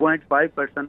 0.5%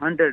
100,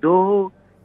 2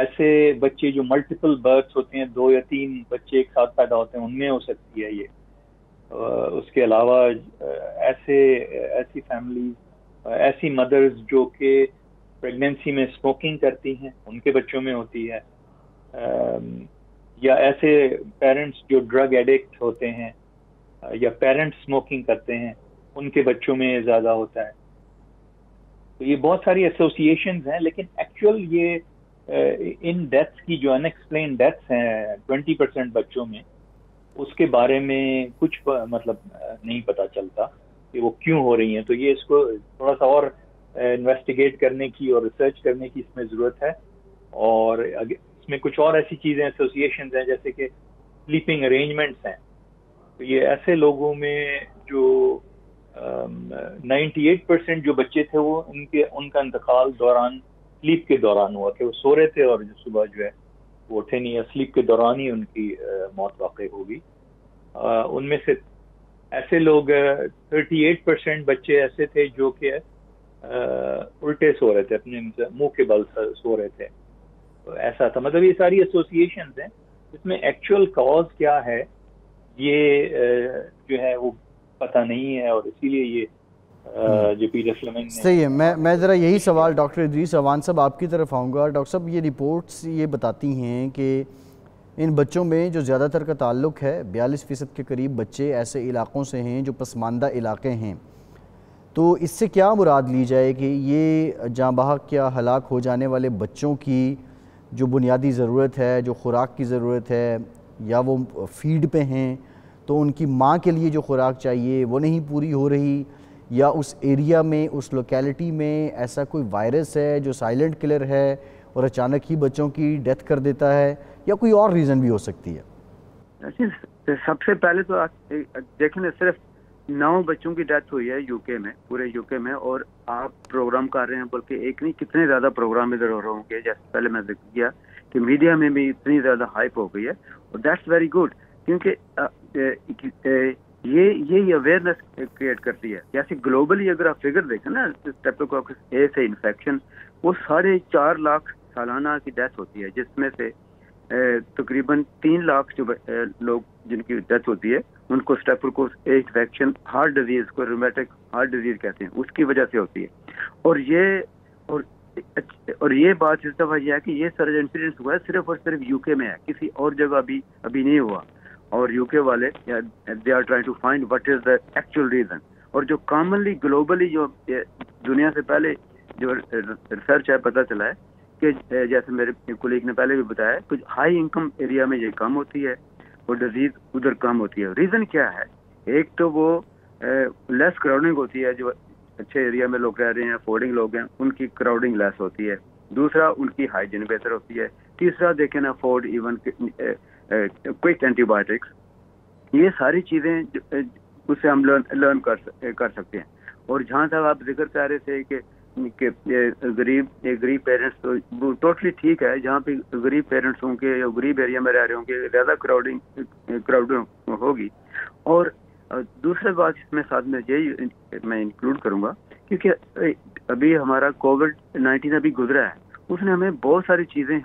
ایسے بچے جو ملٹیپل برتھس ہوتے ہیں، 2 یا 3 بچے ایک ساتھ پیدا ہوتے ہیں، ان میں ہو سکتی ہے یہ. اس کے علاوہ ایسی فیملیز، ایسی مدرز جو کہ پریگنینسی میں اسموکنگ کرتی ہیں، ان کے بچوں میں ہوتی ہے، یا ایسے پیرنٹس جو ڈرگ ایڈکٹ ہوتے ہیں یا پیرنٹس اسموکنگ کرتے ہیں، ان کے بچوں میں زیادہ ہوتا ہے. تو یہ بہت ساری ایسوسیشنز ہیں، لیکن ایکچوئل یہ ان ڈیتھس کی جو انیکسپلین ڈیتھس ہیں 20% بچوں میں، اس کے بارے میں کچھ مطلب نہیں پتہ چلتا کہ وہ کیوں ہو رہی ہیں. تو یہ اس کو تھوڑا سا اور انویسٹیگیٹ کرنے کی اور ریسرچ کرنے کی اس میں ضرورت ہے. اور اس میں کچھ اور ایسی چیزیں ایسوسیشنز ہیں جیسے کہ سلیپنگ ارینجمنٹس ہیں. تو یہ ایسے لوگوں میں جو 98% جو بچے تھے وہ ان کا انتقال دوران سلیپ کے دوران ہوا، کہ وہ سو رہے تھے اور صبح جو ہے وہ اٹھے نہیں، سلیپ کے دوران ہی ان کی موت واقع ہوگی. ان میں سے ایسے لوگ 38% بچے ایسے تھے جو کہ الٹے سو رہے تھے، اپنے منہ کے بل سو رہے تھے. تو ایسا تھا. مطلب یہ ساری ایسوسیشنز ہیں، اس میں ایکچوئل کاز کیا ہے یہ جو ہے وہ پتہ نہیں ہے، اور اسی لیے یہ جو پیٹر فلیمنگ نے. صحیح ہے. میں ذرا یہی سوال ڈاکٹر ادریس اعوان صاحب آپ کی طرف آؤں گا. ڈاکٹر صاحب، یہ رپورٹس یہ بتاتی ہیں کہ ان بچوں میں جو زیادہ تر کا تعلق ہے 42% کے قریب بچے ایسے علاقوں سے ہیں جو پسماندہ علاقے ہیں. تو اس سے کیا مراد لی جائے کہ یہ جاں بحق یا ہلاک ہو جانے والے بچوں کی جو بنیادی ضرورت ہے، جو خوراک کی ضرورت ہے، یا وہ فیڈ پہ ہیں تو ان کی ماں کے لیے جو خوراک چاہیے وہ نہیں پوری ہو رہی، یا اس ایریا میں، اس لوکیلٹی میں ایسا کوئی وائرس ہے جو سائلنٹ کلر ہے اور اچانک ہی بچوں کی ڈیتھ کر دیتا ہے، یا کوئی اور ریزن بھی ہو سکتی ہے؟ سب سے پہلے تو دیکھیں، صرف 9 بچوں کی ڈیتھ ہوئی ہے UK میں، پورے UK میں. اور آپ پروگرام کر رہے ہیں، بلکہ ایک نہیں کتنے زیادہ پروگرام ادھر ہو رہے ہوں گے. جیسے پہلے میں ذکر کیا کہ میڈیا میں بھی اتنی زیادہ ہائپ ہو گئی ہے، اور دیٹس ویری گڈ، کیونکہ یہ اویئرنیس کریٹ کرتی ہے. جیسے گلوبلی اگر آپ فگر دیکھیں نا، اسٹریپٹوکوکس اے سے انفیکشن وہ 4.5 لاکھ سالانہ کی ڈیتھ ہوتی ہے، جس میں سے تقریباً 3 لاکھ جو لوگ جن کی ڈیتھ ہوتی ہے ان کو اسٹریپٹوکوکس اے انفیکشن، ہارٹ ڈیزیز کو رومیٹک ہارٹ ڈیزیز کہتے ہیں، اس کی وجہ سے ہوتی ہے. اور یہ بات اس دفعہ یہ ہے کہ یہ سارا انسیڈنٹ ہوا ہے صرف اور صرف UK میں ہے، کسی اور جگہ ابھی نہیں ہوا. اور UK والے they are trying to find what is the actual reason. اور جو کامنلی گلوبلی جو دنیا سے پہلے جو ریسرچ ہے پتہ چلا ہے کہ جیسے میرے کولیگ نے پہلے بھی بتایا، کچھ ہائی انکم ایریا میں یہ کم ہوتی ہے اور ڈیزیز ادھر کم ہوتی ہے. ریزن کیا ہے؟ ایک تو وہ لیس کراؤڈنگ ہوتی ہے، جو اچھے ایریا میں لوگ رہ رہے ہیں، افورڈنگ لوگ ہیں، ان کی کراؤڈنگ لیس ہوتی ہے. دوسرا ان کی ہائیجین بہتر ہوتی ہے. تیسرا they can afford even quick antibiotics. یہ ساری چیزیں اس سے ہم لرن کر سکتے ہیں. اور جہاں تک آپ ذکر کر رہے تھے کہ غریب پیرنٹس، تو وہ ٹوٹلی ٹھیک ہے. جہاں پہ غریب پیرنٹس ہوں گے یا غریب ایریا میں رہ رہے ہوں گے، زیادہ کراؤڈنگ ہوگی. اور دوسرا بات اس میں ساتھ میں یہی میں انکلوڈ کروں گا، کیونکہ ابھی ہمارا کووڈ-19 ابھی گزرا ہے، اس نے ہمیں بہت ساری چیزیں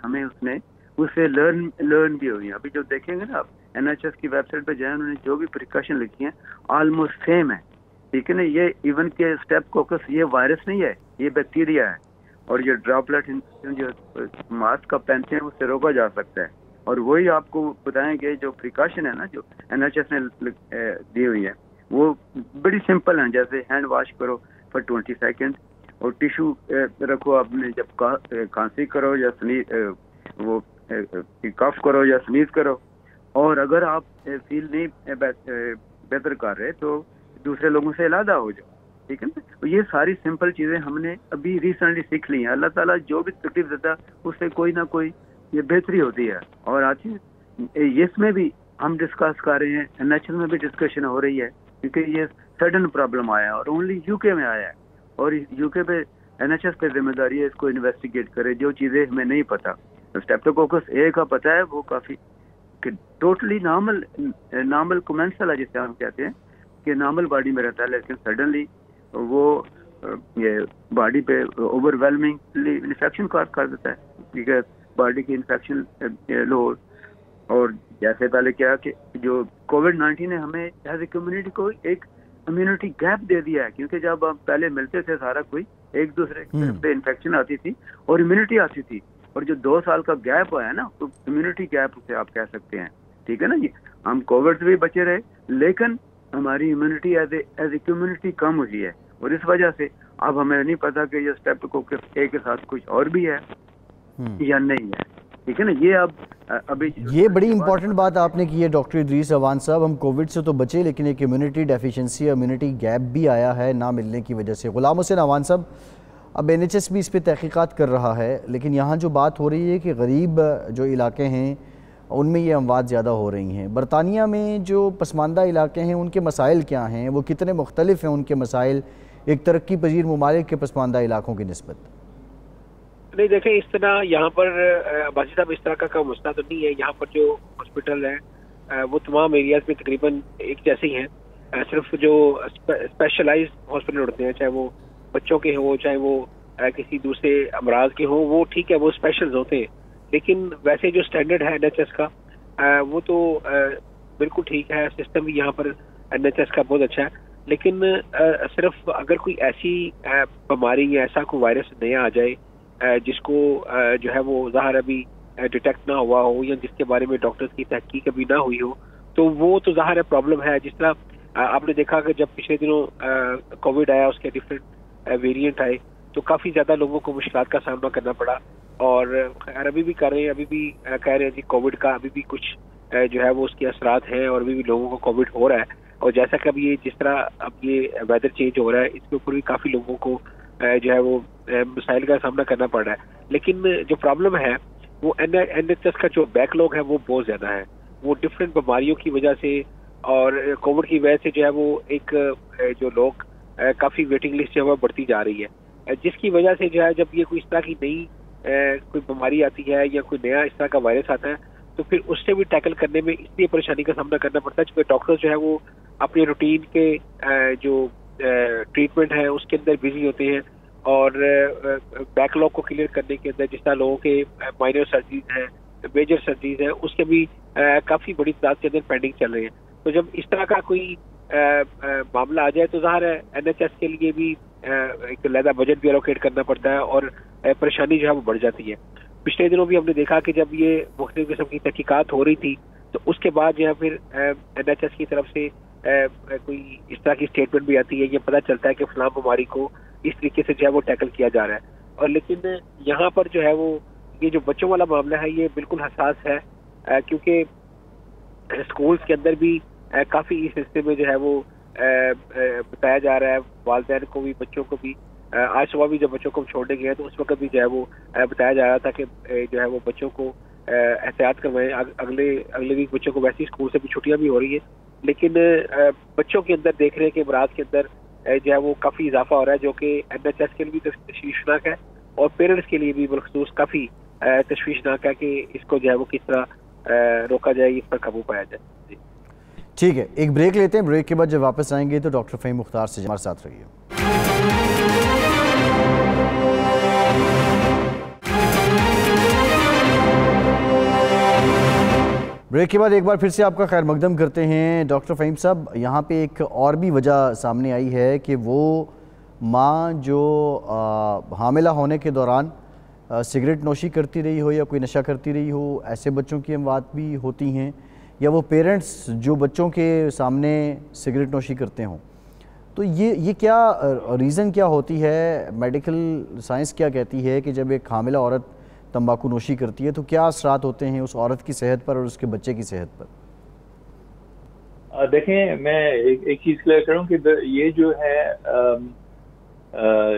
اس سے لرن بھی ہوئی ہیں. ابھی جو دیکھیں گے نا آپ NHS کی ویب سائٹ پہ جائیں، انہوں نے جو بھی پریکاشن لکھی ہیں آلموسٹ سیم ہے. ٹھیک ہے نا؟ یہ ایون کہ اسٹریپٹوکوکس یہ وائرس نہیں ہے، یہ بیکٹیریا ہے. اور یہ ڈراپلیٹ جو ماسک کا پہنتے ہیں اس سے روکا جا سکتا ہے. اور وہی آپ کو بتائیں گے جو پریکاشن ہے نا جو NHS نے دی ہوئی ہے وہ بڑی سمپل ہیں. جیسے ہینڈ واش کرو فار 20 سیکنڈ، اور ٹیشو رکھو اپنے جب کھانسی کرو یا وہ کف کرو یا سنیز کرو. اور اگر آپ فیل نہیں بہتر کر رہے تو دوسرے لوگوں سے علیحدہ ہو جاؤ. ٹھیک ہے نا؟ یہ ساری سمپل چیزیں ہم نے ابھی ریسنٹلی سیکھ لی ہیں. اللہ تعالیٰ جو بھی تکلیف دیتا اس سے کوئی نہ کوئی یہ بہتری ہوتی ہے. اور آج اس میں بھی ہم ڈسکس کر رہے ہیں، NHS میں بھی ڈسکشن ہو رہی ہے، کیونکہ یہ سڈن پرابلم آیا ہے اور اونلی UK میں آیا ہے. اور UK پہ NHS پہ ذمہ داری ہے اس کو انویسٹیگیٹ کرے. جو چیزیں ہمیں نہیں پتہ، اسٹریپٹوکوکس اے کا پتہ ہے، وہ کافی ٹوٹلی نارمل کومینسل ہے، جسے ہم کہتے ہیں کہ نارمل باڈی میں رہتا ہے، لیکن سڈنلی وہ یہ باڈی پہ اوور ویلمنگلی انفیکشن کر دیتا ہے. ٹھیک ہے؟ باڈی کی انفیکشن لو. اور جیسے پہلے کیا کہ جو کووڈ-19 نے ہمیں ایز اے کمیونٹی کو ایک امیونٹی گیپ دے دیا ہے, کیونکہ جب ہم پہلے ملتے تھے سارا کوئی ایک دوسرے سے انفیکشن آتی تھی اور امیونٹی آتی تھی, اور جو 2 سال کا گیپ ہوا ہے نا, تو امیونٹی گیپ اسے آپ کہہ سکتے ہیں, ٹھیک ہے نا جی. ہم کووڈ سے بھی بچے رہے لیکن ہماری امیونٹی ایز اے کمیونٹی کم ہوئی ہے, اور اس وجہ سے اب ہمیں نہیں پتا کہ یہ اسٹیپ کو کے ساتھ کچھ اور بھی ہے یا نہیں ہے, ٹھیک ہے نا. یہ ابھی یہ بڑی امپورٹنٹ بات آپ نے کی ہے ڈاکٹر ادریس اعوان صاحب. ہم کووڈ سے تو بچے لیکن ایک امیونٹی ڈیفیشنسی, امیونٹی گیپ بھی آیا ہے نہ ملنے کی وجہ سے. غلام حسین اعوان صاحب, اب NHS بھی اس پہ تحقیقات کر رہا ہے, لیکن یہاں جو بات ہو رہی ہے کہ غریب جو علاقے ہیں ان میں یہ اموات زیادہ ہو رہی ہیں. برطانیہ میں جو پسماندہ علاقے ہیں ان کے مسائل کیا ہیں, وہ کتنے مختلف ہیں ان کے مسائل ایک ترقی پذیر ممالک کے پسماندہ علاقوں کی نسبت؟ نہیں دیکھیں, اس طرح یہاں پر عباسی صاحب اس طرح کا مسئلہ تو نہیں ہے. یہاں پر جو ہاسپٹل ہیں وہ تمام ایریاز میں تقریباً ایک جیسے ہی ہیں. صرف جو اسپیشلائز ہاسپٹل ہوتے ہیں, چاہے وہ بچوں کے ہوں چاہے وہ کسی دوسرے امراض کے ہوں, وہ ٹھیک ہے وہ اسپیشلز ہوتے ہیں, لیکن ویسے جو اسٹینڈرڈ ہے NHS کا وہ تو بالکل ٹھیک ہے. سسٹم بھی یہاں پر NHS کا بہت اچھا ہے, لیکن صرف اگر کوئی ایسی بیماری یا ایسا کوئی وائرس نیا آ جائے جس کو جو ہے وہ ظاہر ابھی ڈیٹیکٹ نہ ہوا ہو یا جس کے بارے میں ڈاکٹرز کی تحقیق ابھی نہ ہوئی ہو, تو وہ تو ظاہر ہے پرابلم ہے. جس طرح آپ نے دیکھا کہ جب پچھلے دنوں کووڈ آیا, اس کے ڈفرینٹ ویریئنٹ آئے, تو کافی زیادہ لوگوں کو مشکلات کا سامنا کرنا پڑا. اور خیر ابھی بھی کر رہے ہیں, ابھی بھی کہہ رہے ہیں جی کووڈ کا ابھی بھی کچھ جو ہے وہ اس کے اثرات ہیں, اور ابھی بھی لوگوں کو کووڈ ہو رہا ہے. اور جیسا کہ اب یہ جس طرح اب یہ ویدر چینج ہو رہا ہے, اس کے اوپر بھی کافی لوگوں کو جو ہے وہ مسائل کا سامنا کرنا پڑ رہا ہے. لیکن جو پرابلم ہے وہ NHS کا جو بیک لوگ ہے وہ بہت زیادہ ہے. وہ ڈفرینٹ بیماریوں کی وجہ سے اور کووڈ کی وجہ سے جو ہے وہ ایک جو لوگ کافی ویٹنگ لسٹ جو ہے وہ بڑھتی جا رہی ہے, جس کی وجہ سے جو ہے جب یہ کوئی اس طرح کی نئی کوئی بیماری آتی ہے یا کوئی نیا اس طرح کا وائرس آتا ہے, تو پھر اس سے بھی ٹیکل کرنے میں اس لیے پریشانی کا سامنا کرنا پڑتا ہے چونکہ ڈاکٹر جو ہے وہ اپنے روٹین کے جو ٹریٹمنٹ ہے اس کے اندر بزی ہوتے ہیں, اور بیک لاگ کو کلیئر کرنے کے اندر جس طرح لوگوں کے مائنر سرجریز ہیں, میجر سرجریز ہیں, اس کے بھی کافی بڑی تعداد کے اندر پینڈنگ چل رہے ہیں. تو جب اس طرح کا کوئی معاملہ آ جائے تو ظاہر ہے NHS کے لیے بھی ایک علیحدہ بجٹ بھی الوکیٹ کرنا پڑتا ہے, اور پریشانی جو ہے وہ بڑھ جاتی ہے. پچھلے دنوں بھی ہم نے دیکھا کہ جب یہ مختلف قسم کی تحقیقات ہو رہی تھی, تو اس کے بعد جو ہے پھر NHS کی طرف سے کوئی اس طرح کی اسٹیٹمنٹ بھی آتی ہے, یہ پتہ چلتا ہے کہ فلاں بیماری کو اس طریقے سے جو ہے وہ ٹیکل کیا جا رہا ہے. اور لیکن یہاں پر جو ہے وہ یہ جو بچوں والا معاملہ ہے یہ بالکل حساس ہے, کیونکہ اسکولس کے اندر بھی کافی اس حصے میں جو ہے وہ بتایا جا رہا ہے والدین کو بھی بچوں کو بھی. آج صبح بھی جب بچوں کو چھوڑنے گئے تو اس وقت بھی جو ہے وہ بتایا جا رہا تھا کہ جو ہے وہ بچوں کو احتیاط کروائیں. اگلے ویک بچوں کو ویسے اسکول سے بھی چھٹیاں بھی ہو رہی ہیں, لیکن بچوں کے اندر دیکھ رہے ہیں کہ امراض کے اندر جو ہے وہ کافی اضافہ ہو رہا ہے, جو کہ NHS کے لیے بھی تشویشناک ہے اور پیرنٹس کے لیے بھی بالخصوص کافی تشویشناک ہے کہ اس کو جو ہے وہ کس طرح روکا جائے, اس پر قابو پایا جائے. جی ٹھیک ہے, ایک بریک لیتے ہیں. بریک کے بعد جب واپس آئیں گے تو ڈاکٹر فہیم مختار سے ہمارے ساتھ رہیے. بریک کے بعد ایک بار پھر سے آپ کا خیر مقدم کرتے ہیں. ڈاکٹر فہیم صاحب, یہاں پہ ایک اور بھی وجہ سامنے آئی ہے کہ وہ ماں جو حاملہ ہونے کے دوران سگریٹ نوشی کرتی رہی ہو یا کوئی نشہ کرتی رہی ہو, ایسے بچوں کی اموات بھی ہوتی ہیں, یا وہ پیرنٹس جو بچوں کے سامنے سگریٹ نوشی کرتے ہوں. تو یہ کیا ریزن کیا ہوتی ہے, میڈیکل سائنس کیا کہتی ہے کہ جب ایک حاملہ عورت تمباکو نوشی کرتی ہے تو کیا اثرات ہوتے ہیں اس عورت کی صحت پر اور اس کے بچے کی صحت پر؟ دیکھیں, میں ایک چیز کلیئر کروں کہ یہ جو ہے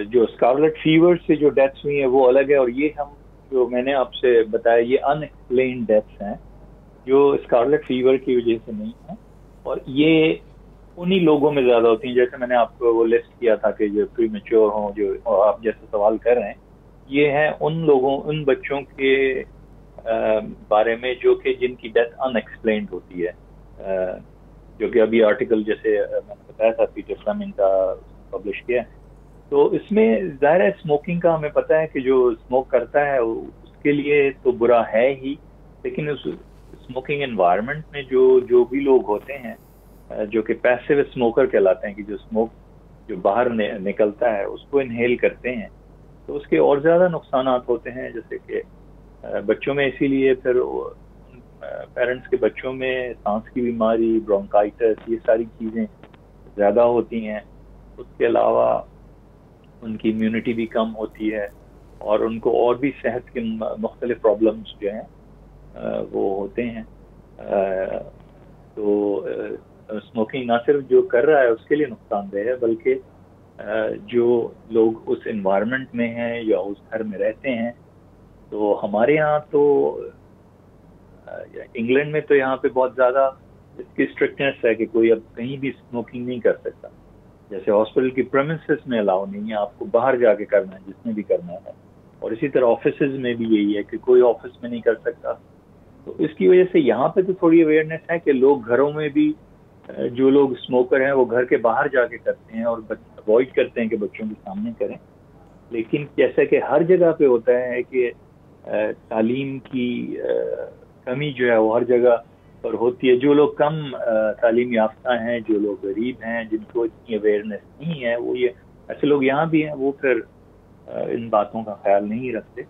جو اسکارلیٹ فیور سے جو ڈیتھس ہوئی ہیں وہ الگ ہے, اور یہ ہم جو میں نے آپ سے بتایا یہ ان ایکسپلینڈ ڈیتھس ہیں جو اسکارلیٹ فیور کی وجہ سے نہیں ہیں, اور یہ انہی لوگوں میں زیادہ ہوتی ہیں. جیسے میں نے آپ کو وہ لسٹ کیا تھا کہ جو پری میچور ہوں, جو آپ جیسے سوال کر رہے ہیں, یہ ہیں ان بچوں کے بارے میں جو کہ جن کی ڈیتھ ان ایکسپلینڈ ہوتی ہے, جو کہ ابھی آرٹیکل جیسے میں نے بتایا تھا پیٹر فلیمنگ کا پبلش کیا ہے. تو اس میں ظاہر ہے اسموکنگ کا ہمیں پتہ ہے کہ جو اسموک کرتا ہے اس کے لیے تو برا ہے ہی، لیکن اس اسموکنگ انوائرمنٹ میں جو بھی لوگ ہوتے ہیں جو کہ پیسو اسموکر کہلاتے ہیں، کہ جو اسموک جو باہر نکلتا ہے اس کو انہیل کرتے ہیں، تو اس کے اور زیادہ نقصانات ہوتے ہیں، جیسے کہ بچوں میں اسی لیے پھر پیرنٹس کے بچوں میں سانس کی بیماری، برونکائٹس، یہ ساری چیزیں زیادہ ہوتی ہیں. اس کے علاوہ ان کی امیونٹی بھی کم ہوتی ہے اور ان کو اور بھی صحت کے مختلف پرابلمس جو ہیں وہ ہوتے ہیں. تو اسموکنگ نہ صرف جو کر رہا ہے اس کے لیے نقصان دہ ہے، بلکہ جو لوگ اس انوائرمنٹ میں ہیں یا اس گھر میں رہتے ہیں. تو ہمارے یہاں تو انگلینڈ میں تو یہاں پہ بہت زیادہ اس کی اسٹرکٹنیس ہے کہ کوئی اب کہیں بھی اسموکنگ نہیں کر سکتا. جیسے ہاسپٹل کی پریمسز میں الاؤ نہیں ہے، آپ کو باہر جا کے کرنا ہے جس نے بھی کرنا ہے. اور اسی طرح آفیسز میں بھی یہی ہے کہ کوئی آفس میں نہیں کر سکتا. تو اس کی وجہ سے یہاں پہ تو تھوڑی اویئرنیس ہے کہ لوگ گھروں میں بھی جو لوگ اسموکر ہیں وہ گھر کے باہر جا کے کرتے ہیں اور اوائڈ کرتے ہیں کہ بچوں کے سامنے کریں. لیکن جیسا کہ ہر جگہ پہ ہوتا ہے کہ تعلیم کی کمی جو ہے وہ ہر جگہ پر ہوتی ہے. جو لوگ کم تعلیم یافتہ ہیں، جو لوگ غریب ہیں، جن کو اتنی اویئرنیس نہیں ہے، وہ یہ ایسے لوگ یہاں بھی ہیں، وہ پھر ان باتوں کا خیال نہیں رکھتے.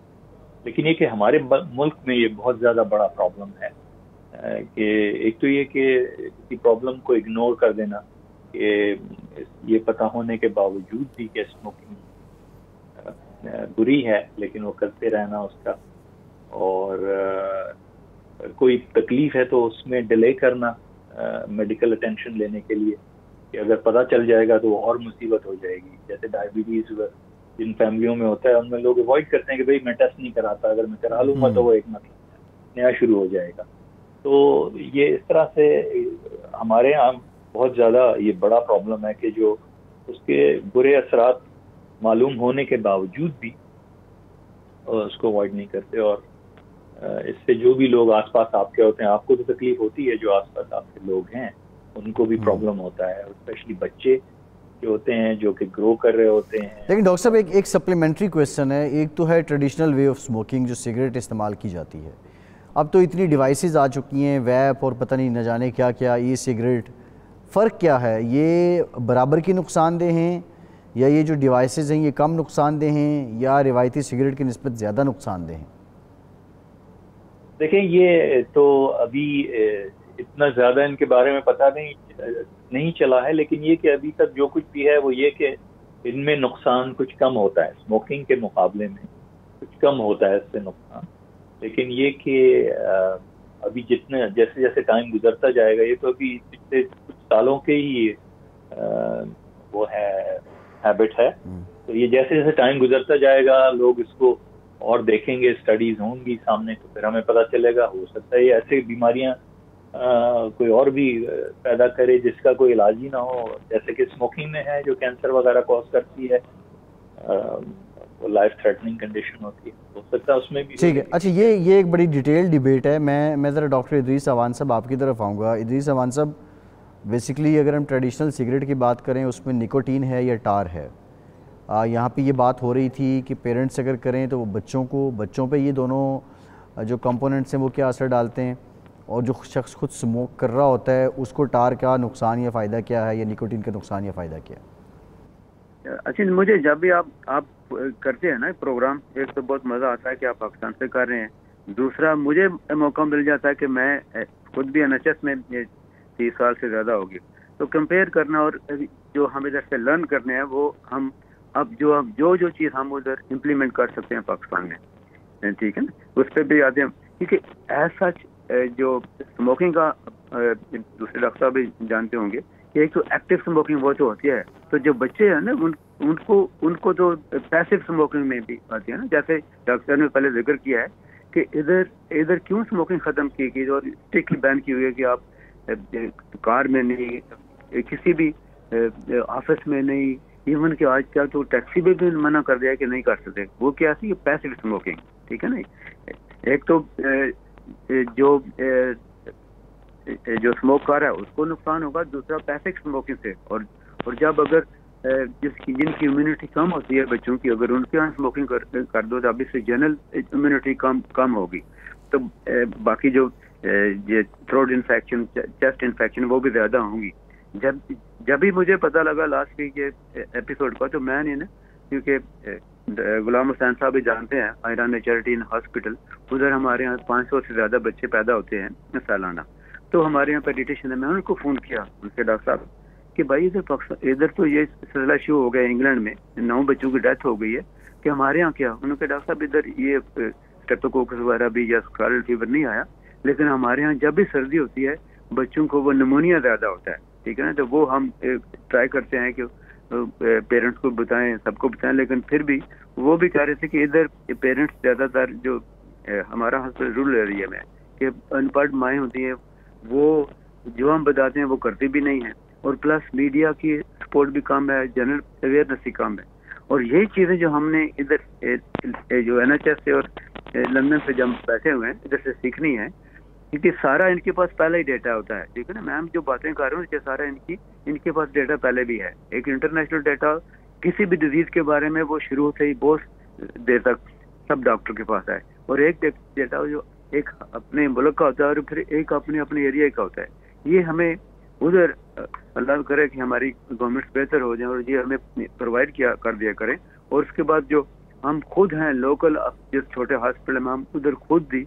لیکن یہ کہ ہمارے ملک میں یہ بہت زیادہ بڑا پرابلم ہے کہ ایک تو یہ کہ کسی پرابلم کو اگنور کر دینا، کہ یہ پتہ ہونے کے باوجود بھی کہ اسموکنگ بری ہے لیکن وہ کرتے رہنا اس کا، اور کوئی تکلیف ہے تو اس میں ڈیلے کرنا میڈیکل اٹینشن لینے کے لیے، کہ اگر پتہ چل جائے گا تو وہ اور مصیبت ہو جائے گی. جیسے ڈائبٹیز جن فیملیوں میں ہوتا ہے ان میں لوگ اوائڈ کرتے ہیں کہ بھئی میں ٹیسٹ نہیں کراتا، اگر میں کرا لوں گا تو وہ ایک نیا شروع ہو جائے گا. تو یہ اس طرح سے ہمارے یہاں بہت زیادہ یہ بڑا پرابلم ہے کہ جو اس کے برے اثرات معلوم ہونے کے باوجود بھی اس کو اوائڈ نہیں کرتے. اور اس سے جو بھی لوگ آس پاس آپ کے ہوتے ہیں، آپ کو تو تکلیف ہوتی ہے، جو آس پاس آپ کے لوگ ہیں ان کو بھی پرابلم ہوتا ہے، اسپیشلی بچے جو ہوتے ہیں جو کہ گرو کر رہے ہوتے ہیں. لیکن ڈاکٹر صاحب ایک سپلیمنٹری کویسچن ہے. ایک تو ہے ٹریڈیشنل وے آف اسموکنگ جو سگریٹ استعمال کی جاتی ہے. اب تو اتنی ڈیوائسز آ چکی ہیں، ویپ اور پتہ نہیں نہ جانے کیا کیا، ای سگریٹ. فرق کیا ہے؟ یہ برابر کی نقصان دہ ہیں یا یہ جو ڈیوائسز ہیں یہ کم نقصان دہ ہیں یا روایتی سگریٹ کی نسبت زیادہ نقصان دہ ہیں؟ دیکھیں یہ تو ابھی اتنا زیادہ ان کے بارے میں پتہ نہیں چلا ہے، لیکن یہ کہ ابھی تک جو کچھ بھی ہے وہ یہ کہ ان میں نقصان کچھ کم ہوتا ہے، اسموکنگ کے مقابلے میں کچھ کم ہوتا ہے اس سے نقصان. لیکن یہ کہ ابھی جیسے جیسے ٹائم گزرتا جائے گا، یہ تو ابھی پچھلے کچھ سالوں کے ہی وہ ہے ہیبٹ ہے. تو یہ جیسے جیسے ٹائم گزرتا جائے گا لوگ اس کو اور دیکھیں گے، اسٹڈیز ہوں گی سامنے، تو پھر ہمیں پتہ چلے گا. ہو سکتا ہے یہ ایسے بیماریاں کوئی اور بھی پیدا کرے جس کا کوئی علاج ہی نہ ہو، جیسے کہ اسموکنگ میں ہے جو کینسر وغیرہ کوز کرتی ہے، وہ لائف تھریٹنگ کنڈیشن ہوتی ہے، ہو سکتا ہے اس میں بھی. ٹھیک ہے. اچھا یہ ایک بڑی ڈیٹیل ڈیبیٹ ہے. میں ذرا ڈاکٹر ادریس اعوان صاحب آپ کی طرف آؤں گا. ادریس اعوان صاحب، بیسیکلی اگر ہم ٹریڈیشنل سگریٹ کی بات کریں اس میں نکوٹین ہے یا ٹار ہے. یہاں پہ یہ بات ہو رہی تھی کہ پیرنٹس اگر کریں تو وہ بچوں پہ یہ دونوں جو کمپوننٹس ہیں وہ کیا اثر ڈالتے ہیں، اور جو شخص خود اسموک کر رہا ہوتا ہے اس کو ٹار کا نقصان یا فائدہ کیا ہے، یا نکوٹین کا نقصان یا فائدہ کیا ہے؟ اچھا، مجھے جب بھی آپ کرتے ہیں نا پروگرام، ایک تو بہت مزہ آتا ہے کہ آپ پاکستان سے کر رہے ہیں، دوسرا مجھے موقع مل جاتا ہے کہ میں خود بھی NHS میں 30 سال سے زیادہ ہوگی، تو کمپیئر کرنا اور جو ہم ادھر سے لرن کرنے ہیں وہ ہم اب جو چیز ہم ادھر امپلیمنٹ کر سکتے ہیں پاکستان میں، ٹھیک ہے نا، اس پہ بھی آتے ہیں. کیونکہ ایز سچ جو اسموکنگ کا دوسرے ڈاکٹر صاحب بھی جانتے ہوں گے کہ ایک تو ایکٹیو اسموکنگ وہ تو ہوتی ہے، تو جو بچے ہیں نا ان کو تو پیسو اسموکنگ میں بھی آتی ہے نا. جیسے ڈاکٹر نے پہلے ذکر کیا ہے کہ ادھر کیوں اسموکنگ ختم کی گئی اور اسٹرکٹلی بین کی ہوئی ہے کہ آپ کار میں نہیں، کسی بھی آفس میں نہیں، ایون کہ آج کل تو ٹیکسی میں بھی منع کر دیا کہ نہیں کر سکتے. وہ کیا تھی؟ پیسو اسموکنگ، ٹھیک ہے نا. ایک تو جو اسموک کر رہا ہے اس کو نقصان ہوگا، دوسرا پیسو اسموکنگ سے. اور جب اگر جن کی امیونٹی کم ہوتی ہے بچوں کی، اگر ان کے یہاں اسموکنگ کر دو تو اب اس سے جنرل امیونٹی کم ہوگی، تو باقی جو تھروٹ انفیکشن، چیسٹ انفیکشن وہ بھی زیادہ ہوں گی. جب بھی مجھے پتہ لگا لاسٹ ویک کے ایپیسوڈ کا، تو میں نے نا، کیونکہ غلام حسین صاحب بھی جانتے ہیں آئران چیریٹی ہاسپٹل، ادھر ہمارے یہاں 500 سے زیادہ بچے پیدا ہوتے ہیں سالانہ. تو ہمارے یہاں پیڈیٹیشین ہے، میں ان کو فون کیا ان کے ڈاکٹر صاحب کہ بھائی ادھر تو یہ سلسلہ شروع ہو گیا انگلینڈ میں، 9 بچوں کی ڈیتھ ہو گئی ہے، کہ ہمارے یہاں کیا؟ انہوں نے ڈاکٹر صاحب ادھر یہ اسٹریپٹوکوکس وغیرہ بھی یا اسکارلیٹ فیور نہیں آیا، لیکن ہمارے یہاں جب بھی سردی ہوتی ہے بچوں کو وہ نمونیا زیادہ ہوتا ہے، ٹھیک ہے نا. تو وہ ہم ٹرائی کرتے ہیں کہ پیرنٹس کو بتائیں، سب کو بتائیں، لیکن پھر بھی وہ بھی کہہ رہے تھے کہ ادھر پیرنٹس زیادہ تر جو ہمارا ہاسپٹل رورل ایریا میں کہ ان پڑھ مائیں ہوتی ہیں، وہ جو ہم بتاتے ہیں وہ کرتی بھی نہیں ہیں، اور پلس میڈیا کی سپورٹ بھی کم ہے، جنرل اویئرنیس بھی کم ہے. اور یہی چیزیں جو ہم نے ادھر جو NHS سے اور لندن سے جب بیٹھے ہوئے ہیں ادھر سے سیکھنی ہے، کیونکہ سارا ان کے پاس پہلے ہی ڈیٹا ہوتا ہے، ٹھیک ہے نا. میم جو باتیں کر رہے ہوں کہ سارا ان کے پاس ڈیٹا پہلے بھی ہے، ایک انٹرنیشنل ڈیٹا کسی بھی ڈیزیز کے بارے میں وہ شروع سے ہی بہت دیر تک سب ڈاکٹر کے پاس ہے، اور ایک ڈیٹا جو ایک اپنے ملک کا ہوتا ہے اور پھر ایک اپنے ایریا کا ہوتا ہے. یہ ہمیں ادھر اللہ کرے کہ ہماری گورنمنٹ بہتر ہو جائیں اور یہ ہمیں پرووائڈ کر دیا کریں. اور اس کے بعد جو ہم خود ہیں لوکل جس چھوٹے ہاسپٹل میں، ہم ادھر خود بھی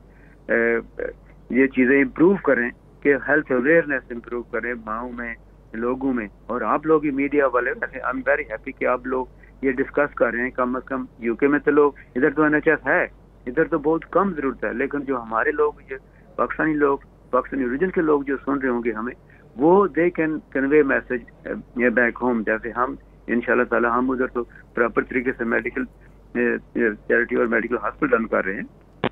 یہ چیزیں امپروو کریں کہ ہیلتھ اویئرنیس امپروو کریں ماؤں میں، لوگوں میں. اور آپ لوگ ہی میڈیا والے، آئی ایم ویری ہیپی کہ آپ لوگ یہ ڈسکس کر رہے ہیں. کم از کم UK میں تو لوگ، ادھر تو NHS ہے، ادھر تو بہت کم ضرورت ہے، لیکن جو ہمارے لوگ، یہ پاکستانی اوریجن کے لوگ جو سن رہے ہوں گے ہمیں، وہ they can convey message back home. جیسے ہم انشاءاللہ تعالی ہم ادھر تو پراپر طریقے سے میڈیکل چیریٹی اور میڈیکل ہاسپٹل رن کر رہے ہیں.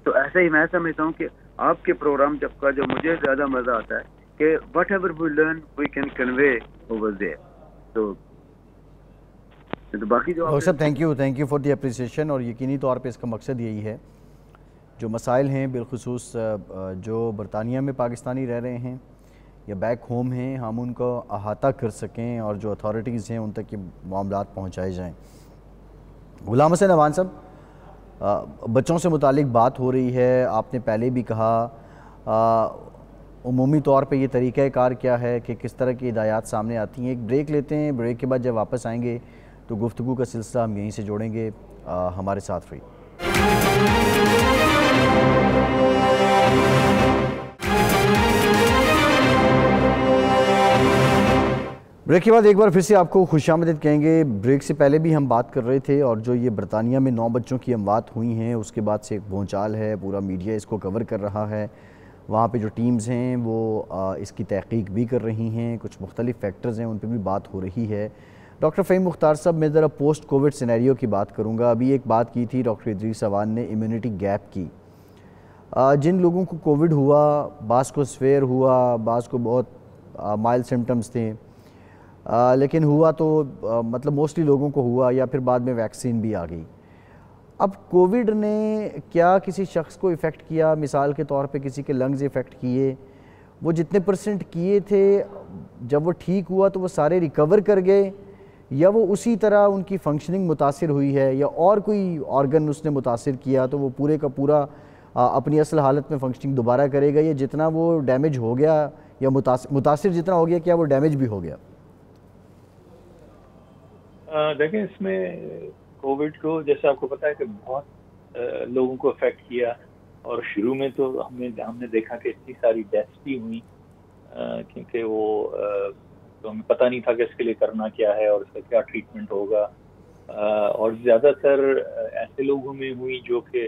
تو ایسے ہی میں سمجھتا ہوں کہ آپ کے پروگرام جب کا جو مجھے زیادہ مزہ آتا ہے کہ whatever we learn we can convey over there. تو باقی جو ڈاکٹر صاحب thank you for the appreciation. اور یقینی طور پہ اس کا مقصد یہی ہے، جو مسائل ہیں بالخصوص جو برطانیہ میں پاکستانی رہ رہے ہیں یا بیک ہوم ہیں، ہم ان کو احاطہ کر سکیں اور جو اتھارٹیز ہیں ان تک یہ معاملات پہنچائے جائیں. غلام حسین اعوان صاحب، بچوں سے متعلق بات ہو رہی ہے، آپ نے پہلے بھی کہا عمومی طور پہ یہ طریقہ کار کیا ہے کہ کس طرح کی ہدایات سامنے آتی ہیں. ایک بریک لیتے ہیں، بریک کے بعد جب واپس آئیں گے تو گفتگو کا سلسلہ ہم یہیں سے جوڑیں گے. ہمارے ساتھ رہیے. بریک کے بعد ایک بار پھر سے آپ کو خوش آمدید کہیں گے. بریک سے پہلے بھی ہم بات کر رہے تھے، اور جو یہ برطانیہ میں 9 بچوں کی اموات ہوئی ہیں اس کے بعد سے ایک بھونچال ہے، پورا میڈیا اس کو کور کر رہا ہے. وہاں پہ جو ٹیمز ہیں وہ اس کی تحقیق بھی کر رہی ہیں، کچھ مختلف فیکٹرز ہیں ان پہ بھی بات ہو رہی ہے. ڈاکٹر فہیم مختار صاحب، میں ذرا پوسٹ کووڈ سینیریو کی بات کروں گا. ابھی ایک بات کی تھی ڈاکٹر ادریس اعوان نے امیونٹی گیپ کی. جن لوگوں کو کووڈ ہوا، بعض کو سویئر ہوا، بعض کو بہت مائلڈ سمٹمز تھے، لیکن ہوا تو مطلب موسٹلی لوگوں کو ہوا، یا پھر بعد میں ویکسین بھی آ گئی. اب کووڈ نے کیا کسی شخص کو افیکٹ کیا؟ مثال کے طور پہ کسی کے لنگز افیکٹ کیے، وہ جتنے پرسنٹ کیے تھے جب وہ ٹھیک ہوا تو وہ سارے ریکور کر گئے، یا وہ اسی طرح ان کی فنکشننگ متاثر ہوئی ہے، یا اور کوئی آرگن اس نے متاثر کیا تو وہ پورے کا پورا اپنی اصل حالت میں فنکشننگ دوبارہ کرے گا، یا جتنا وہ ڈیمیج ہو گیا یا متاثر جتنا ہو گیا کیا وہ ڈیمیج بھی ہو گیا؟ دیکھیں، اس میں کووڈ کو جیسے آپ کو پتا ہے کہ بہت لوگوں کو افیکٹ کیا، اور شروع میں تو ہم نے دیکھا کہ اتنی ساری ڈیتھس بھی ہوئی، کیونکہ وہ تو ہمیں پتہ نہیں تھا کہ اس کے لیے کرنا کیا ہے اور اس کا کیا ٹریٹمنٹ ہوگا. اور زیادہ تر ایسے لوگوں میں ہوئی جو کہ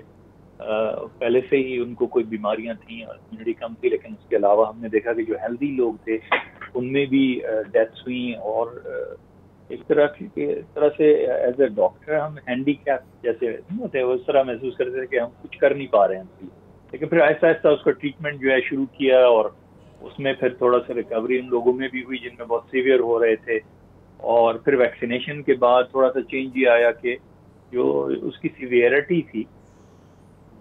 پہلے سے ہی ان کو کوئی بیماریاں تھیں اور امیونٹی کم تھی، لیکن اس کے علاوہ ہم نے دیکھا کہ جو ہیلدی لوگ تھے ان میں بھی ڈیتھس ہوئیں. اور ایک طرح سے ایز اے ڈاکٹر ہم ہینڈی کیپ جیسے ہوتے ہیں اس طرح محسوس کرتے تھے کہ ہم کچھ کر نہیں پا رہے ہیں. لیکن پھر آہستہ آہستہ اس کا ٹریٹمنٹ جو ہے شروع کیا، اور اس میں پھر تھوڑا سا ریکوری ان لوگوں میں بھی ہوئی جن میں بہت سیویئر ہو رہے تھے. اور پھر ویکسینیشن کے بعد تھوڑا سا چینج یہ آیا کہ جو اس کی سیویئرٹی تھی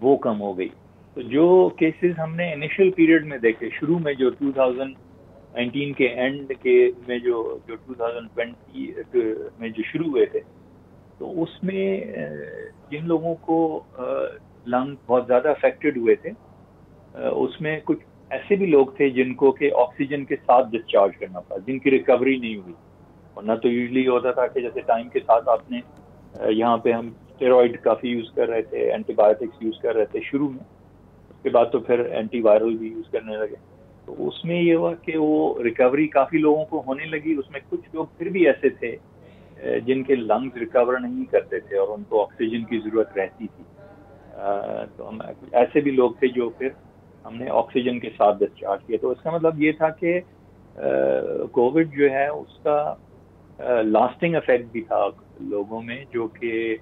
وہ کم ہو گئی. تو جو کیسز ہم نے انیشل پیریڈ میں دیکھے، شروع میں جو 19 کے اینڈ کے میں جو 2020 میں جو شروع ہوئے تھے، تو اس میں جن لوگوں کو لنگ بہت زیادہ افیکٹڈ ہوئے تھے، اس میں کچھ ایسے بھی لوگ تھے جن کو کہ آکسیجن کے ساتھ ڈسچارج کرنا پڑا، جن کی ریکوری نہیں ہوئی. ورنہ تو یوزلی ہوتا تھا کہ جیسے ٹائم کے ساتھ آپ نے یہاں پہ ہم اسٹیرائڈ کافی یوز کر رہے تھے، اینٹی بایوٹکس یوز کر رہے تھے شروع میں، اس کے بعد تو پھر اینٹی وائرل بھی یوز کرنے لگے. تو اس میں یہ ہوا کہ وہ ریکوری کافی لوگوں کو ہونے لگی. اس میں کچھ لوگ پھر بھی ایسے تھے جن کے لنگز ریکور نہیں کرتے تھے اور ان کو آکسیجن کی ضرورت رہتی تھی. تو ہم ایسے بھی لوگ تھے جو پھر ہم نے آکسیجن کے ساتھ ڈسچارج کیا. تو اس کا مطلب یہ تھا کہ کووڈ جو ہے اس کا لاسٹنگ افیکٹ بھی تھا لوگوں میں، جو کہ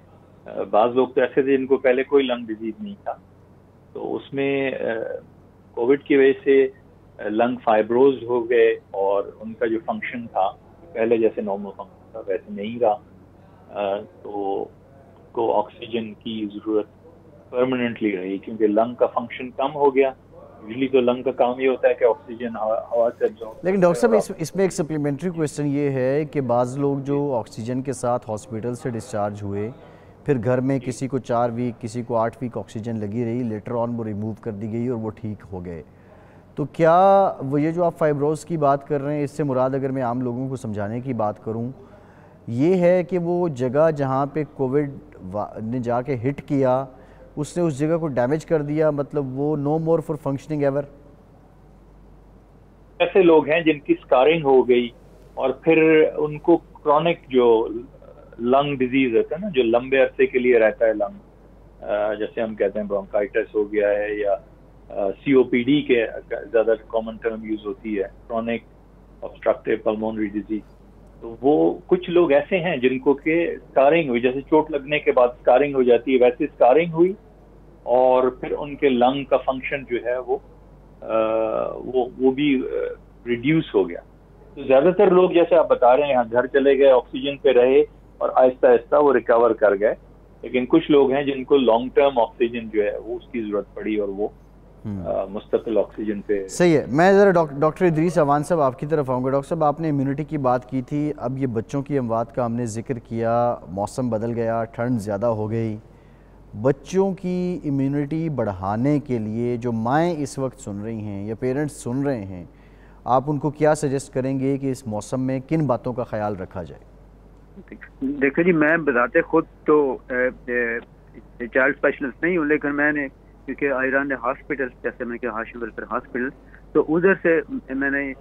بعض لوگ تو ایسے تھے جن کو پہلے کوئی لنگ ڈیزیز نہیں تھا، تو اس میں کووڈ کی وجہ سے لنگ فائبروز ہو گئے اور ان کا جو فنکشن تھا پہلے جیسے نارمل فنکشن تھا ویسے نہیں رہا. تو کو آکسیجن کی ضرورت پرماننٹلی رہی کیونکہ لنگ کا فنکشن کم ہو گیا. یوزلی تو لنگ کا کام یہ ہوتا ہے کہ آکسیجن ہوا سے ابزارب. لیکن ڈاکٹر صاحب اس میں ایک سپلیمنٹری کویسچن یہ ہے کہ بعض لوگ جو آکسیجن کے ساتھ ہاسپٹل سے ڈسچارج ہوئے، پھر گھر میں کسی کو 4 ویک کسی کو 8 ویک آکسیجن لگی رہی، لیٹر آن وہ ریموو کر دی گئی اور وہ ٹھیک ہو گئے. تو کیا وہ یہ جو آپ فائبروز کی بات کر رہے ہیں، اس سے مراد اگر میں عام لوگوں کو سمجھانے کی بات کروں یہ ہے کہ وہ جگہ جہاں پہ کووڈ نے جا کے ہٹ کیا اس نے اس جگہ کو ڈیمیج کر دیا، مطلب وہ نو مور فار فنکشننگ ایور؟ ایسے لوگ ہیں جن کی سکارنگ ہو گئی اور پھر ان کو کرونک جو لنگ ڈیزیز ہوتا ہے نا، جو لمبے عرصے کے لیے رہتا ہے لنگ، جیسے ہم کہتے ہیں برونکائٹس ہو گیا ہے یا سی او پی ڈی کے زیادہ کامن ٹرم یوز ہوتی ہے، کرونک obstructive pulmonary disease. تو وہ کچھ لوگ ایسے ہیں جن کو کہ سکارنگ ہوئی، جیسے چوٹ لگنے کے بعد سکارنگ ہو جاتی ہے ویسے سکارنگ ہوئی اور پھر ان کے لنگ کا فنکشن جو ہے وہ بھی ریڈیوس ہو گیا. تو زیادہ تر لوگ جیسے آپ بتا رہے ہیں گھر چلے گئے، آکسیجن پہ رہے اور آہستہ آہستہ وہ ریکور کر گئے. لیکن کچھ لوگ ہیں جن کو لانگ ٹرم آکسیجن جو ہے وہ اس کی ضرورت پڑی اور وہ مستقل آکسیجن پہ. صحیح ہے. میں ذرا ڈاکٹر ادریس اعوان صاحب آپ کی طرف آؤں گا. ڈاکٹر صاحب آپ نے امیونٹی کی بات کی تھی، اب یہ بچوں کی اموات کا ہم نے ذکر کیا، موسم بدل گیا، ٹھنڈ زیادہ ہو گئی. بچوں کی امیونٹی بڑھانے کے لیے جو مائیں اس وقت سن رہی ہیں یا پیرنٹس سن رہے ہیں، آپ ان کو کیا سجیسٹ کریں گے کہ اس موسم میں کن باتوں کا خیال رکھا جائے؟ دیکھیں جی، میں بذات خود تو چائلڈ اسپیشلسٹ نہیں ہوں، لیکن میں نے کیونکہ آئران ہاسپٹل جیسے میں کہ ہاشم ویلفیئر ہاسپٹل، تو ادھر سے میں نے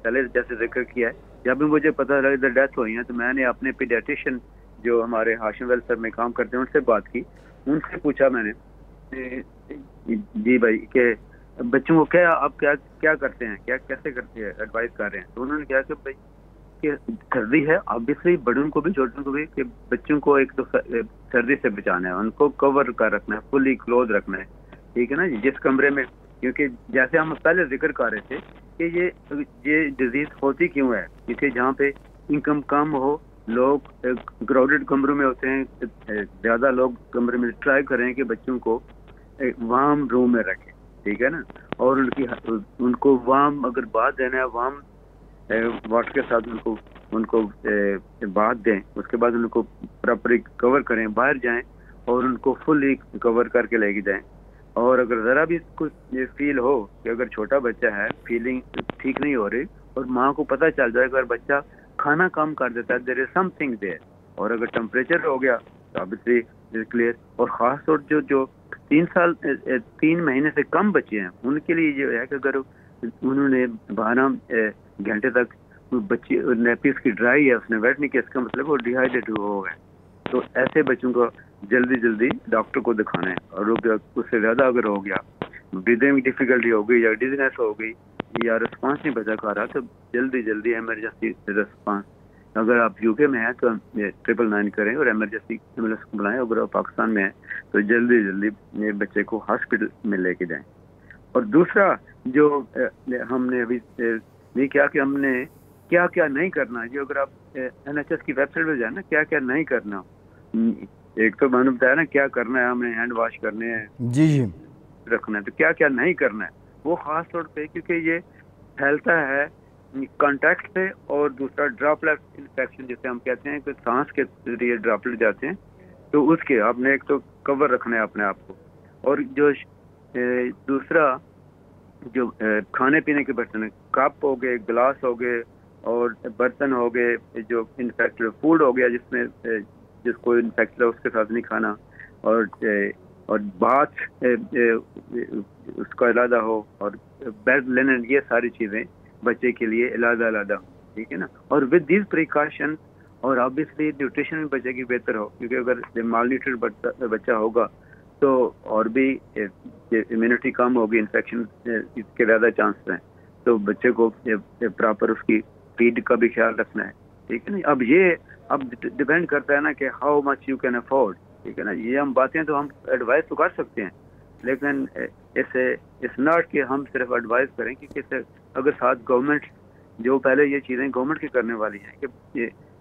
پہلے جیسے ذکر کیا ہے، جب بھی مجھے پتہ لگا ادھر ڈیتھ ہوئی ہیں تو میں نے اپنے پیڈیٹیشین جو ہمارے ہاشم ویلفیئر میں کام کرتے ہیں ان سے بات کی. ان سے پوچھا میں نے جی بھائی کہ بچوں کو کیا آپ کیا کرتے ہیں، کیسے کرتے ہیں، ایڈوائز کر رہے ہیں. تو انہوں نے کہا کہ بھائی کہ سردی ہے، آبویسلی بڑوں کو بھی چھوٹوں کو بھی، کہ بچوں کو ایک تو سردی سے بچانا ہے، ان کو کور کر رکھنا ہے، فلی کلوز رکھنا ہے، ٹھیک ہے نا جی. جس کمرے میں، کیونکہ جیسے ہم پہلے ذکر کر رہے تھے کہ یہ ڈیزیز ہوتی کیوں ہے، کیونکہ جہاں پہ انکم کم ہو، لوگ کراؤڈڈ کمروں میں ہوتے ہیں، زیادہ لوگ کمرے میں، ٹرائی کریں کہ بچوں کو وارم روم میں رکھیں، ٹھیک ہے نا، اور ان کو وارم اگر بات دینا ہے وارم واٹر کے ساتھ ان کو بات دیں، اس کے بعد ان کو پراپرلی کور کریں، باہر جائیں اور ان کو فلی کور کر کے لے کے جائیں. اور اگر ذرا بھی کچھ یہ فیل ہو کہ اگر چھوٹا بچہ ہے فیلنگ ٹھیک نہیں ہو رہی اور ماں کو پتہ چل جائے اگر بچہ کھانا کم کر دیتا ہے، دیر از سم تھنگ دیر، اور اگر ٹمپریچر ہو گیا تو obviously کلیئر. اور خاص طور جو 3 مہینے سے کم بچے ہیں ان کے لیے یہ ہے کہ اگر انہوں نے 12 گھنٹے تک بچے نیپیز کی ڈرائی ہے، اس نے ویٹ نہیں کیا، اس کا مطلب وہ ڈیہائیڈریٹ ہو گئے. تو ایسے بچوں کو جلدی ڈاکٹر کو دکھانا ہے. اور اس سے زیادہ اگر ہو گیا، بریدنگ ڈیفیکلٹی ہو گئی یا ڈیزنس ہو گئی یا رسپانس نہیں بچا کھا رہا، تو جلدی ایمرجنسی رسپانس. اگر آپ یو کے میں ہیں تو 999 کریں اور ایمرجنسی ایمبولینس کو بلائیں. اگر آپ پاکستان میں ہیں تو جلدی بچے کو ہاسپٹل میں لے کے جائیں. اور دوسرا جو ہم نے ابھی نہیں کیا کہ ہم نے کیا نہیں کرنا، جو اگر آپ NHS کی ویب سائٹ پہ جائیں نا، کیا نہیں کرنا. ایک تو میں نے بتایا نا کیا کرنا ہے، ہمیں ہینڈ واش کرنے ہیں، جی رکھنا ہے. تو کیا نہیں کرنا ہے وہ خاص طور پہ، کیونکہ یہ پھیلتا ہے کانٹیکٹ سے اور دوسرا ڈراپلیٹ انفیکشن جسے ہم کہتے ہیں کہ سانس کے ذریعے ڈراپلیٹ جاتے ہیں، تو اس کے آپ نے ایک تو کور رکھنا ہے اپنے آپ کو، اور جو دوسرا جو کھانے پینے کے برتن ہیں، کپ ہو گئے، گلاس ہو گئے اور برتن ہو گئے، جو انفیکٹڈ فوڈ ہو گیا جس کو انفیکٹڈ ہے اس کے ساتھ نہیں کھانا، اور باتھ اس کا علیحدہ ہو، اور بیڈ لینن، یہ ساری چیزیں بچے کے لیے علیحدہ علیحدہ ہو، ٹھیک ہے نا. اور ود دیز پریکاشن، اور آبویسلی نیوٹریشن بھی بچے کی بہتر ہو، کیونکہ اگر مال نیوٹریٹ بچہ ہوگا تو اور بھی امیونٹی کم ہوگی، انفیکشن کے زیادہ چانس ہیں. تو بچے کو پراپر اس کی فیڈ کا بھی خیال رکھنا ہے، ٹھیک ہے نا. اب ڈیپینڈ کرتا ہے نا کہ how much you can afford, ٹھیک ہے نا. یہ ہم باتیں تو ہم ایڈوائز تو کر سکتے ہیں، لیکن اس ناٹ کہ ہم صرف ایڈوائز کریں، کہ اگر ساتھ گورنمنٹ جو پہلے یہ چیزیں گورنمنٹ کی کرنے والی ہیں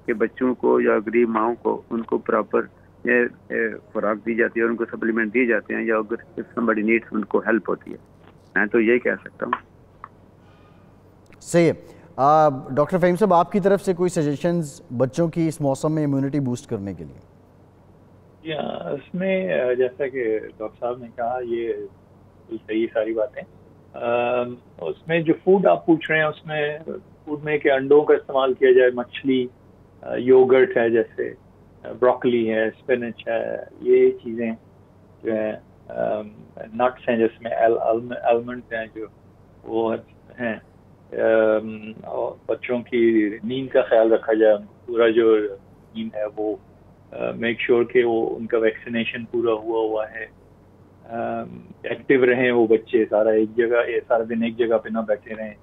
کہ بچوں کو یا غریب ماؤں کو ان کو پراپر خوراک دی جاتی ہے اور ان کو سپلیمنٹ دیے جاتے ہیں، یا اگر somebody needs ان کو ہیلپ ہوتی ہے. میں تو یہی کہہ سکتا ہوں. صحیح ہے. ڈاکٹر فہیم صاحب، آپ کی طرف سے کوئی سجیشنز بچوں کی اس موسم میں امیونٹی بوسٹ کرنے کے لیے؟ اس میں جیسا کہ ڈاکٹر صاحب نے کہا، یہ صحیح ساری باتیں. اس میں جو فوڈ آپ پوچھ رہے ہیں، اس میں فوڈ میں کہ انڈوں کا استعمال کیا جائے، مچھلی، یوگرٹ ہے، جیسے بروکلی ہے، اسپینچ ہے، یہ چیزیں جو ہیں، نٹس ہیں جس میں آلمنڈ ہیں جو وہ ہیں. اور بچوں کی نیند کا خیال رکھا جائے، پورا جو نیند ہے وہ میک شیور کہ وہ ان کا ویکسینیشن پورا ہوا ہے. ایکٹیو رہیں وہ بچے، سارا دن ایک جگہ پہ نہ بیٹھے رہیں،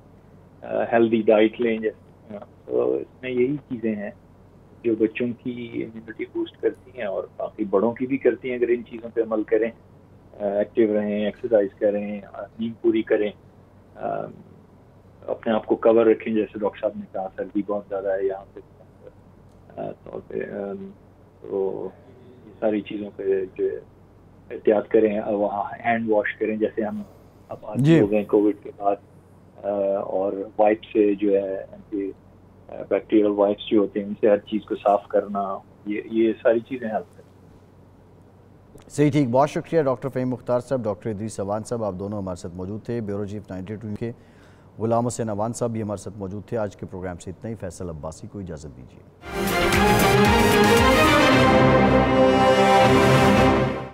ہیلدی ڈائٹ لیں جیسے. تو اس میں یہی چیزیں ہیں جو بچوں کی امیونٹی بوسٹ کرتی ہیں، اور کافی بڑوں کی بھی کرتی ہیں اگر ان چیزوں پہ عمل کریں. ایکٹیو رہیں، ایکسرسائز کریں، نیند پوری کریں، اپنے آپ کو کور رکھیں، جیسے ڈاکٹر صاحب نے کہا سردی بہت زیادہ ہے یہاں پہ طور پہ. تو یہ ساری چیزوں پہ جو احتیاط کریں، وہاں ہینڈ واش کریں جیسے ہم اب عادی ہو گئے کووڈ کے بعد، اور وائپ سے جو ہے اینٹی بیکٹیریل وائپس جو ہوتے ہیں ان سے ہر چیز کو صاف کرنا، یہ ساری چیزیں ہیلپ کریں. صحیح، ٹھیک. بہت شکریہ ڈاکٹر فہیم مختار صاحب، ڈاکٹر ادریس اعوان صاحب، آپ دونوں ہمارے ساتھ موجود تھے. بیورو چیف 92 کے غلام حسین اعوان صاحب بھی ہمارے ساتھ موجود تھے. آج کے پروگرام سے اتنا ہی. فیصل عباسی کو اجازت دیجیے.